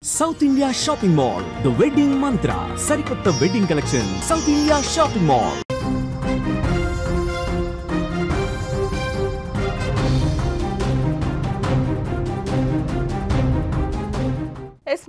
South India Shopping Mall, The Wedding Mantra, Sarikotta Wedding Collection, South India Shopping Mall.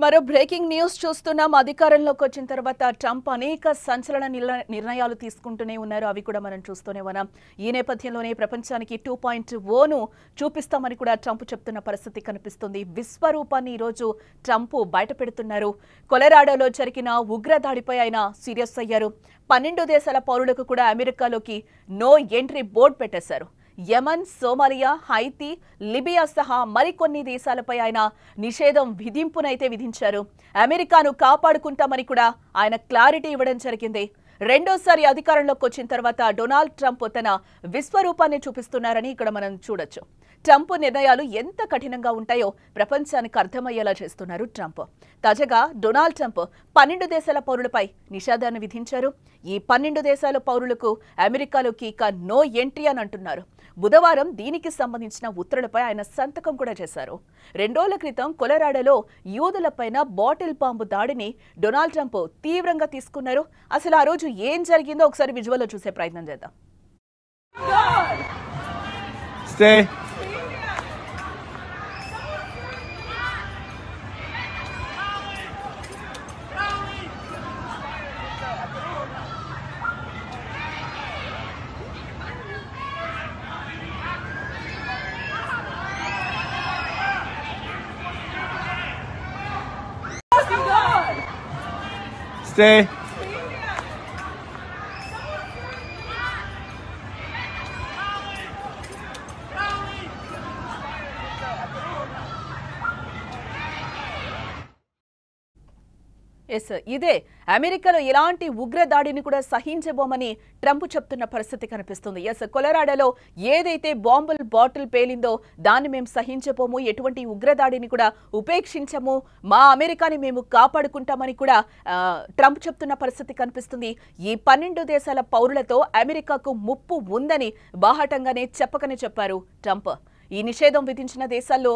మరో breaking news చూస్తున్నాం. అధికారంలోకి వచ్చిన తర్వాత Trump అనేక సంచలన నిర్ణయాలు తీసుకుంటూనే ఉన్నారు. అవి కూడా మనం చూస్తూనే ఉన్నాం. ఈ నేపథ్యంలోనే ప్రపంచానికి 2.0ను చూపిస్తామని కూడా ట్రంప్ చెప్తున్న పరిస్థితి కనిపిస్తుంది. విశ్వరూపాన్ని ఈరోజు ట్రంప్ బయటపెడుతున్నారు. కొలరాడోలో జరిగిన ఉగ్రదాడిపై ఆయన సీరియస్ అయ్యారు. 12 దేశాల పౌరులకు కూడా అమెరికాలోకి నో ఎంట్రీ బోర్డు పెట్టేశారు. యమన్, సోమాలియా, హైతీ, లిబియా సహా మరికొన్ని దేశాలపై ఆయన నిషేధం విధింపునైతే విధించారు. అమెరికాను కాపాడుకుంటామని కూడా ఆయన క్లారిటీ ఇవ్వడం జరిగింది. రెండోసారి అధికారంలోకి వచ్చిన తర్వాత డొనాల్డ్ ట్రంప్ తన విశ్వరూపాన్ని చూపిస్తున్నారని ఇక్కడ మనం చూడొచ్చు. ట్రంప్ నిర్ణయాలు ఎంత కఠినంగా ఉంటాయో ప్రపంచానికి అర్థమయ్యేలా చేస్తున్నారు ట్రంప్. తాజాగా డొనాల్డ్ ట్రంప్ 12 దేశాల పౌరులపై నిషేధాన్ని విధించారు. ఈ 12 దేశాల పౌరులకు అమెరికాలోకి ఇక నో ఎంట్రీ అని అంటున్నారు. బుధవారం దీనికి సంబంధించిన ఉత్తర్వులపై ఆయన సంతకం కూడా చేశారు. 2 రోజుల క్రితం కొలరాడోలో యూదులపైన బాటిల్ బాంబు దాడిని డొనాల్డ్ ట్రంప్ తీవ్రంగా తీసుకున్నారు. అసలు ఆ రోజు ఏం జరిగిందో ఒకసారి విజువల్లో చూసే ప్రయత్నం చేద్దాం. Stay. ఇదే అమెరికాలో ఎలాంటి ఉగ్రదాడిని కూడా సహించబోమని ట్రంప్ చెప్తున్న పరిస్థితి కనిపిస్తుంది. కొలరాడోలో ఏదైతే బాంబుల్ బాటిల్ పేలిందో దాన్ని మేము సహించబోము, ఎటువంటి ఉగ్రదాడిని కూడా ఉపేక్షించము, మా అమెరికాని మేము కాపాడుకుంటామని కూడా ట్రంప్ చెప్తున్న పరిస్థితి కనిపిస్తుంది. ఈ 12 దేశాల పౌరులతో అమెరికాకు ముప్పు ఉందని బాహాటంగానే చెప్పకనే చెప్పారు ట్రంప్. ఈ నిషేధం విధించిన దేశాల్లో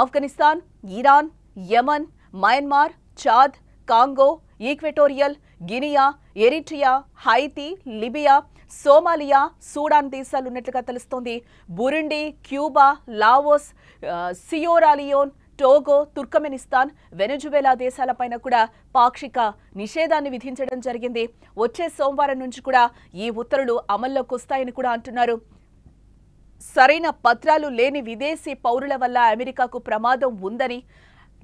Afghanistan, Iran, Yemen, Myanmar, Chad, Congo, Equatorial Guinea, Eritrea, Haiti, Libya, Somalia, Sudan దేశాలు ఉన్నట్లుగా తెలుస్తోంది. Burundi, Cuba, Laos, Sierra Leone, Togo, Turkmenistan, Venezuela దేశాలపైన కూడా పాక్షిక నిషేధాన్ని విధించడం జరిగింది. వచ్చే సోమవారం నుంచి కూడా ఈ ఉత్తర్వులు అమల్లోకి వస్తాయని కూడా అంటున్నారు. సరైన పత్రాలు లేని విదేశీ పౌరుల వల్ల అమెరికాకు ప్రమాదం ఉందని,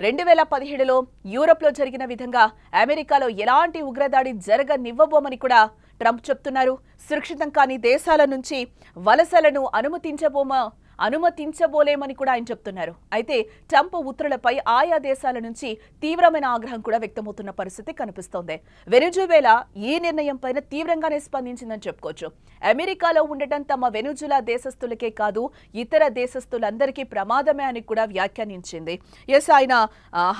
2017లో యూరప్లో జరిగిన విధంగా అమెరికాలో ఎలాంటి ఉగ్రదాడి జరగనివ్వబోమని కూడా ట్రంప్ చెప్తున్నారు. సురక్షితం కాని దేశాల నుంచి వలసలను అనుమతించబోలేమని కూడా ఆయన చెప్తున్నారు. అయితే ట్రంప్ ఉత్తర్వులపై ఆయా దేశాల నుంచి తీవ్రమైన ఆగ్రహం కూడా వ్యక్తమవుతున్న పరిస్థితి కనిపిస్తోంది. వెనుజువేలా ఈ నిర్ణయం పైన తీవ్రంగానే స్పందించిందని చెప్పుకోవచ్చు. అమెరికాలో ఉండటం తమ వెనుజులా దేశస్తులకే కాదు, ఇతర దేశస్తులందరికీ ప్రమాదమే అని కూడా వ్యాఖ్యానించింది. ఆయన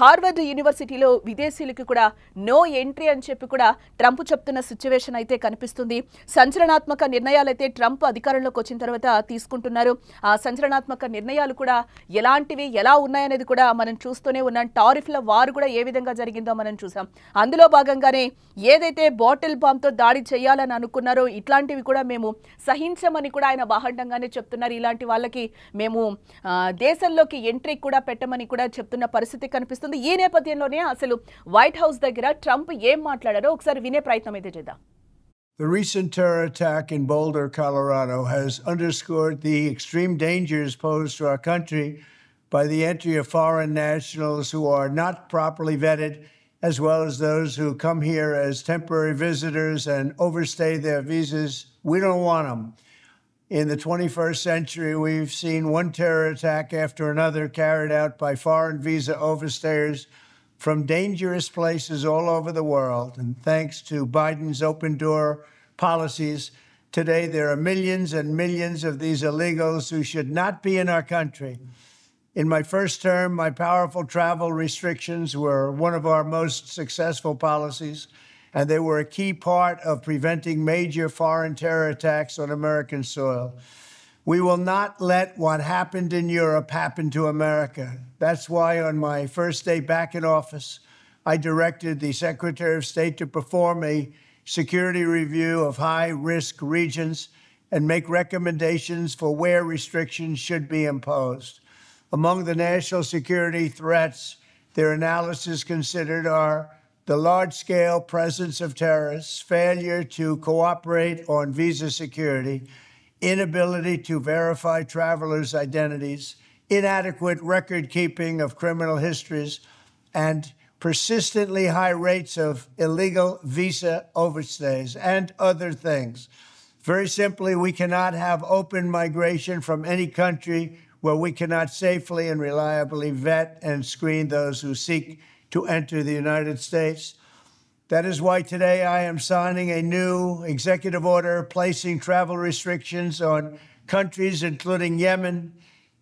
హార్వర్డ్ యూనివర్సిటీలో విదేశీయులకు కూడా నో ఎంట్రీ అని చెప్పి కూడా ట్రంప్ చెప్తున్న సిచ్యువేషన్ అయితే కనిపిస్తుంది. సంచలనాత్మక నిర్ణయాలైతే ట్రంప్ అధికారంలోకి వచ్చిన తర్వాత తీసుకుంటున్నారు. ఆ సంచలనాత్మక నిర్ణయాలు కూడా ఎలాంటివి, ఎలా ఉన్నాయనేది కూడా మనం చూస్తూనే ఉన్నాం. టారిఫ్ల వారు కూడా ఏ విధంగా జరిగిందో మనం చూసాం. అందులో భాగంగానే ఏదైతే బాటిల్ బాంబ్తో దాడి చేయాలని అనుకున్నారో ఇట్లాంటివి కూడా మేము సహించమని కూడా ఆయన బాహండంగానే చెప్తున్నారు. ఇలాంటి వాళ్ళకి మేము దేశంలోకి ఎంట్రీ కూడా పెట్టమని కూడా చెప్తున్న పరిస్థితి కనిపిస్తుంది. ఈ నేపథ్యంలోనే అసలు వైట్ హౌస్ దగ్గర ట్రంప్ ఏం మాట్లాడారో ఒకసారి వినే ప్రయత్నం అయితే చేద్దాం. The recent terror attack in Boulder, Colorado has underscored the extreme dangers posed to our country by the entry of foreign nationals who are not properly vetted, as well as those who come here as temporary visitors and overstay their visas. We don't want them. In the 21st century, we've seen one terror attack after another carried out by foreign visa overstayers from dangerous places all over the world. And thanks to Biden's open door policies, today there are millions and millions of these illegals who should not be in our country. In my first term, my powerful travel restrictions were one of our most successful policies, and they were a key part of preventing major foreign terror attacks on American soil. We will not let what happened in Europe happen to America. That's why on my first day back in office, I directed the Secretary of State to perform a security review of high-risk regions and make recommendations for where restrictions should be imposed. Among the national security threats their analysis considered are the large-scale presence of terrorists, failure to cooperate on visa security, inability to verify travelers' identities, inadequate record-keeping of criminal histories, and persistently high rates of illegal visa overstays, and other things. Very simply, we cannot have open migration from any country where we cannot safely and reliably vet and screen those who seek to enter the United States. That is why today I am signing a new executive order placing travel restrictions on countries including Yemen,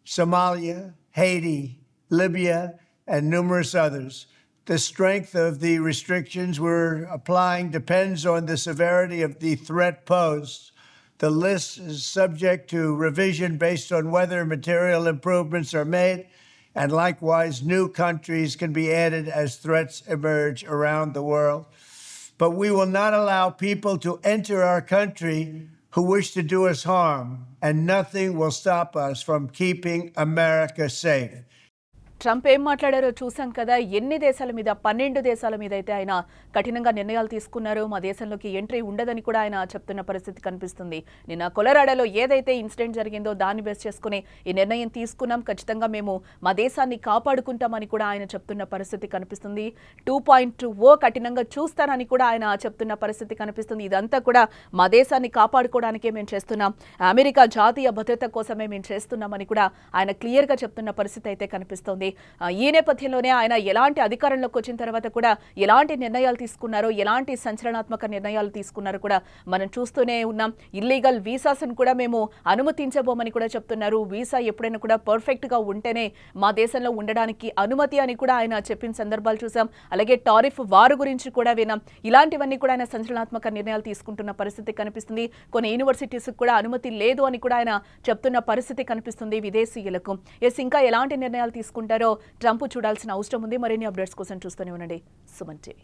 Somalia, Haiti, Libya, and numerous others. The strength of the restrictions we're applying depends on the severity of the threat posed. The list is subject to revision based on whether material improvements are made, and likewise, new countries can be added as threats emerge around the world. But we will not allow people to enter our country who wish to do us harm, and nothing will stop us from keeping America safe. Trump ఏం మాట్లాడారో చూసాం కదా. ఎన్ని దేశాల మీద 12 దేశాల మీద అయితే ఆయన కఠినంగా నిర్ణయాలు తీసుకున్నారు. మా దేశంలోకి ఎంట్రీ ఉండదని కూడా ఆయన చెప్తున్న పరిస్థితి కనిపిస్తుంది. నిన్న కొలరాడోలో ఏదైతే ఇన్సిడెంట్ జరిగిందో దాన్ని బేస్ చేసుకుని ఈ నిర్ణయం తీసుకున్నాం. ఖచ్చితంగా మేము మా దేశాన్ని కాపాడుకుంటామని కూడా ఆయన చెప్తున్న పరిస్థితి కనిపిస్తుంది. 2.20 కఠినంగా చూస్తానని కూడా ఆయన చెప్తున్న పరిస్థితి కనిపిస్తుంది. ఇదంతా కూడా మా దేశాన్ని కాపాడుకోవడానికే మేము చేస్తున్నాం, అమెరికా జాతీయ భద్రత కోసమే మేము చేస్తున్నామని కూడా ఆయన క్లియర్గా చెప్తున్న పరిస్థితి అయితే కనిపిస్తోంది. ఈ నేపథ్యంలోనే ఆయన ఎలాంటి అధికారంలోకి వచ్చిన తర్వాత కూడా ఎలాంటి నిర్ణయాలు తీసుకున్నారో, ఎలాంటి సంచలనాత్మక నిర్ణయాలు తీసుకున్నారో కూడా మనం చూస్తూనే ఉన్నాం. ఇల్లీగల్ వీసాస్ను కూడా మేము అనుమతించబోమని కూడా చెప్తున్నారు. వీసా ఎప్పుడైనా కూడా పర్ఫెక్ట్ గా ఉంటేనే మా దేశంలో ఉండడానికి అనుమతి అని కూడా ఆయన చెప్పిన సందర్భాలు చూసాం. అలాగే టారిఫ్ వార్ గురించి కూడా విన్నాం. ఇలాంటివన్నీ కూడా ఆయన సంచలనాత్మక నిర్ణయాలు తీసుకుంటున్న పరిస్థితి కనిపిస్తుంది. కొన్ని యూనివర్సిటీస్ కూడా అనుమతి లేదు అని కూడా ఆయన చెప్తున్న పరిస్థితి కనిపిస్తుంది విదేశీయులకు. ఇంకా ఎలాంటి నిర్ణయాలు తీసుకుంటారో ట్రంప్ చూడాల్సిన అవసరం ఉంది. మరిన్ని అప్డేట్స్ కోసం చూస్తూనే ఉండండి సుమన్ టీవీ.